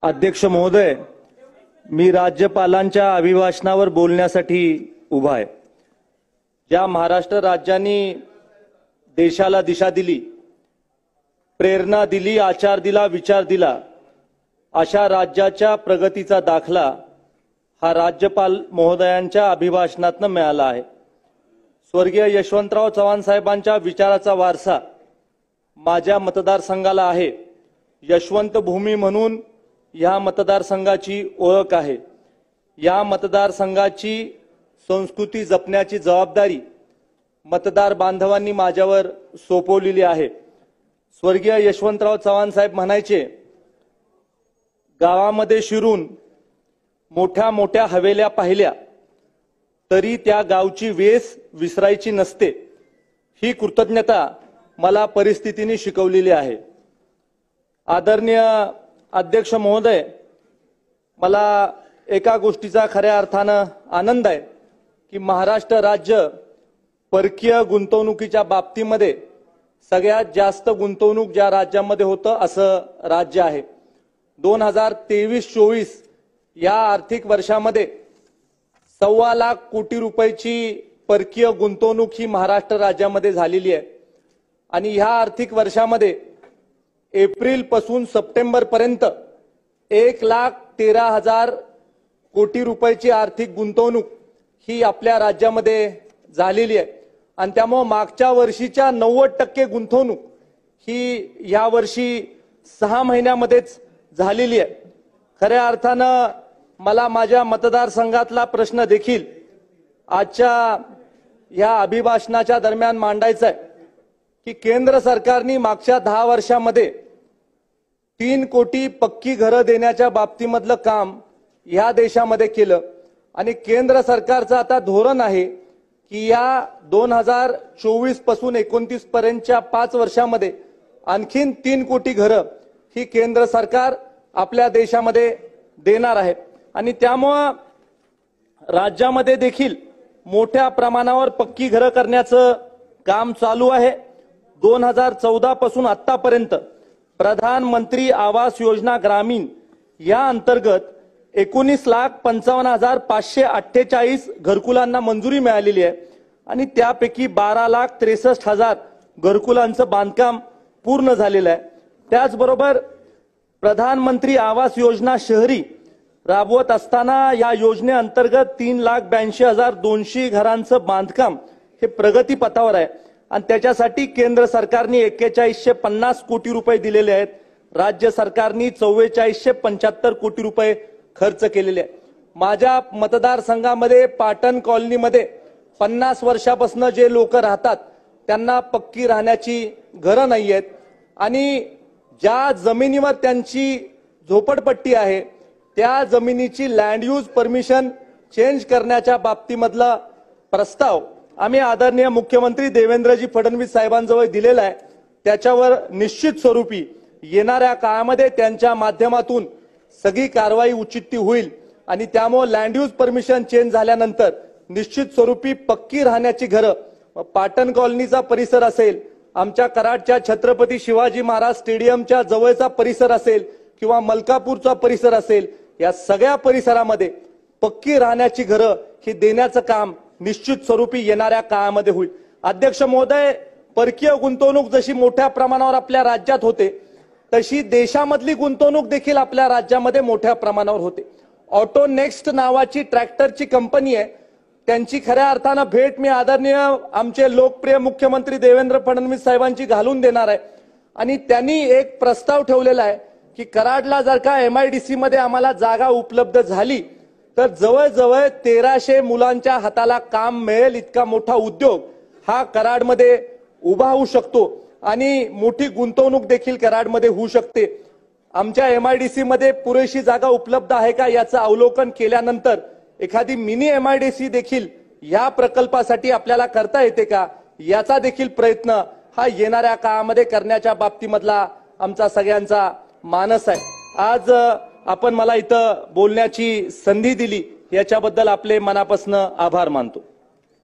अध्यक्ष महोदय, मी राज्यपालांच्या अभिभाषणावर बोलण्यासाठी उभा आहे। ज्या महाराष्ट्र राज्याने देशाला दिशा दिली, प्रेरणा दिली, आचार दिला, विचार दिला, अशा राज्याच्या प्रगतीचा दाखला हा राज्यपाल महोदयांच्या अभिभाषणातून मिळाला आहे। स्वर्गीय यशवंतराव चव्हाण साहेबांच्या विचाराचा वारसा माझ्या मतदारसंघाला आहे। यशवंत भूमी म्हणून या मतदारसंघाची ओळख आहे। या मतदारसंघाची संस्कृती जपण्याची जबाबदारी मतदार बांधवांनी माझ्यावर सोपवलेली आहे। स्वर्गीय यशवंतराव चव्हाण साहेब म्हणायचे, गावामध्ये शिरून मोठ्या मोठ्या हवेल्या पाहिल्या तरी त्या गावची वेस विसरायची नसते। ही कृतज्ञता मला परिस्थितीने शिकवलेली आहे। आदरणीय अध्यक्ष महोदय, मला एका गोष्टीचा खऱ्या अर्थाने आनंद आहे की महाराष्ट्र राज्य परकीय गुंतवणुकीच्या बाबतीमध्ये सगळ्यात जास्त गुंतवणूक ज्या राज्यामध्ये होतं असं राज्य आहे। 2023-24 या आर्थिक वर्षामध्ये 1.25 लाख कोटी रुपयाची परकीय गुंतवणूक ही महाराष्ट्र राज्यामध्ये झालेली आहे। आणि ह्या आर्थिक वर्षामध्ये एप्रिल पासून सप्टेंबर पर्यंत 1,13,000 कोटी रुपयाची आर्थिक गुंतवणूक ही आपल्या राज्यामध्ये झालेली आहे। आणि त्यामुळे मागच्या वर्षीच्या 90% गुंतवणूक ही या वर्षी 6 महिन्यामध्येच झालेली आहे। खऱ्या अर्थानं मला माझ्या मतदारसंघातला प्रश्न देखील आजच्या या अभिभाषणाच्या दरम्यान मांडायचा आहे की केंद्र सरकारने मागच्या 10 वर्षामध्ये 3 कोटी पक्की घरं देण्याच्या बाबतीमधलं काम या देशामध्ये केलं। आणि केंद्र सरकारचं आता धोरण आहे की या 2024 पासून 29 पर्यंतच्या 5 वर्षामध्ये आणखीन 3 कोटी घरं ही केंद्र सरकार आपल्या देशामध्ये देणार आहे। आणि त्यामुळे राज्यामध्ये देखील मोठ्या प्रमाणावर पक्की घरं करण्याचं काम चालू आहे। 2014 पासून आतापर्यंत प्रधानमंत्री आवास योजना ग्रामीण या अंतर्गत 19,55,548 घरकुलांना मंजुरी मिळालेली आहे। आणि त्यापैकी 12,63,000 घरकुलांचं बांधकाम पूर्ण झालेलं आहे। त्याचबरोबर प्रधानमंत्री आवास योजना शहरी राबवत असताना या योजनेअंतर्गत 3,82,200 घरांचं बांधकाम हे प्रगतीपथावर आहे। आणि त्याच्यासाठी केंद्र सरकारने 4150 कोटी रुपये दिलेले आहेत। राज्य सरकारने 4475 कोटी रुपये खर्च केलेले आहे। माझ्या मतदारसंघामध्ये पाटण कॉलनीमध्ये 50 वर्षापासून जे लोक राहतात त्यांना पक्की राहण्याची घरं नाही आहेत। आणि ज्या जमिनीवर त्यांची झोपडपट्टी आहे त्या जमिनीची लँड यूज परमिशन चेंज करण्याच्या बाबतीमधला प्रस्ताव आम्ही आदरणीय मुख्यमंत्री देवेंद्रजी फडणवीस साहेबांजवळ दिलेला आहे। त्याच्यावर निश्चित स्वरूपी येणाऱ्या काळामध्ये त्यांच्या माध्यमातून सगळी कारवाई उचित होईल। आणि त्यामुळे लँड यूज परमिशन चेंज झाल्यानंतर निश्चित स्वरूपी पक्की राहण्याची घरं पाटण कॉलनीचा परिसर असेल, आमच्या कराडच्या छत्रपती शिवाजी महाराज स्टेडियमच्या जवळचा परिसर असेल किंवा मलकापूरचा परिसर असेल, या सगळ्या परिसरामध्ये पक्की राहण्याची घरं ही देण्याचं काम निश्चित स्वरूपी येणाऱ्या काळामध्ये होईल। अध्यक्ष महोदय, परकीय गुंतवणूक जशी मोठ्या प्रमाणावर आपल्या राज्यात होते तशी देशामधली गुंतवणूक देखील आपल्या राज्यामध्ये मोठ्या प्रमाणावर होते। ऑटो नेक्स्ट नावाची ट्रॅक्टरची कंपनी आहे, त्यांची खऱ्या अर्थानं भेट मी आदरणीय आमचे लोकप्रिय मुख्यमंत्री देवेंद्र फडणवीस साहेबांची घालून देणार आहे। आणि त्यांनी एक प्रस्ताव ठेवलेला आहे की कराडला जर का MIDC मध्ये आम्हाला जागा उपलब्ध झाली तर जवळजवळ 1300 मुलांच्या हाताला काम मिळेल इतका मोठा उद्योग हा कराडमध्ये उभा होऊ शकतो आणि मोठी गुंतवणूक देखील कराडमध्ये होऊ शकते। आमच्या MIDC मध्ये पुरेशी जागा उपलब्ध आहे का याचं अवलोकन केल्यानंतर एखादी मिनी MIDC देखील या प्रकल्पासाठी आपल्याला करता येते का याचा देखील प्रयत्न हा येणाऱ्या काळामध्ये करण्याच्या बाबतीमधला आमचा सगळ्यांचा मानस आहे। आज आपण मला इथं बोलण्याची संधी दिली याच्याबद्दल आपले मनापासून आभार मानतो।